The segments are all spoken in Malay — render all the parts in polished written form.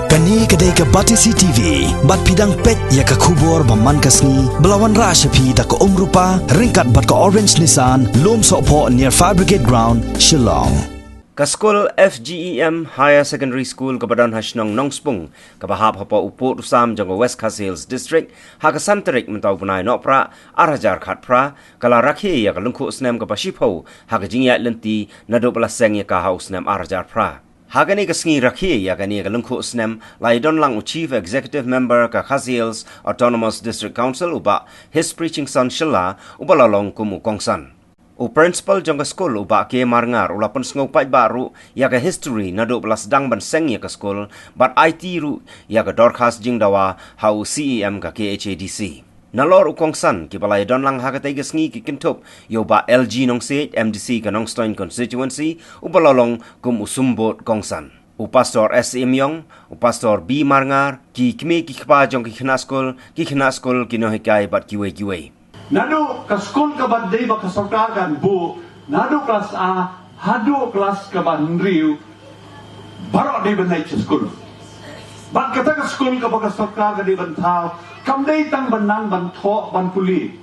Kani kedai ke Batisi TV, bat pidang pet ya ke kubur baman kasni, belawan rashapi tak ke rupa, ringkat bat ke Orange Nissan, lom sokpo near Fire Brigade Ground, Shillong. Ka school FGEM Higher Secondary School kebadan Hashnong Nongspung kabahap hapa uput usam janggo West Coast Hills District ha ka santerik mentau punai nopra arajar khat pra kala rakhi ya ka lungkhu snem ka pasipho ha ka jingya lenti nado pala seng ya ka house snem arajar pra ha ka ni ka sngi rakhi ya ka ni ka lungkhu snem lai don lang chief executive member ka Khasi Hills Autonomous District Council uba his preaching son Shilla ubala long kumu kongsan u principal jangka school uba ke marngar ulapun sengopai baru ya ke history nado belas dang ban seng ya ke school but IT ru ya ke dorkas jingdawa hau CEM ka KHADC nalor ukongsan ki balai don lang ha ka tege sngi ki kintup yo ba LG nong se MDC ka Nongstoin constituency ubalalong kum usumbot kongsan u pastor SM Yong u pastor B marngar ki kme ki khpa jong ki khna school ki no hikai bat kiwe Nado ka school ka badday ba ka sarkar kan bu nado kelas A hado kelas ka bandriu baro de banai school bak kata ka school ka ba ka sarkar ka de bantau kam dei tang banang ban tho ban kuli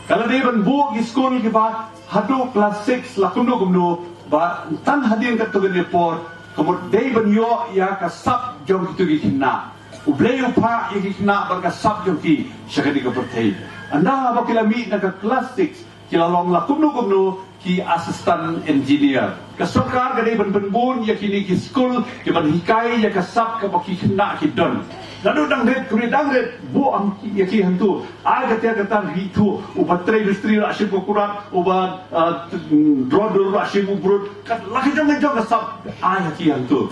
kala de ban bu ki school ki ba hado kelas 6 lakundo gumno ba tan hadin ka to report kamot dei ban yo ya ka sab jom kitu ki kinna ublay pa ikikna barka sab jom ki syakadi ka pertai anda apa kilami na ka class 6 kilalong la kumno ki assistant engineer ka sarkar ga dei ban bun ya kini ki school ki ban hikai ya ka sab ka baki kna ki don lalu dang det kuri dang det bu am ya ki hantu ai ga tia katan hitu u batre industri ra ship ko kurat u ba drod ra ship u brut ka la ki jong ka sab ai ya ki hantu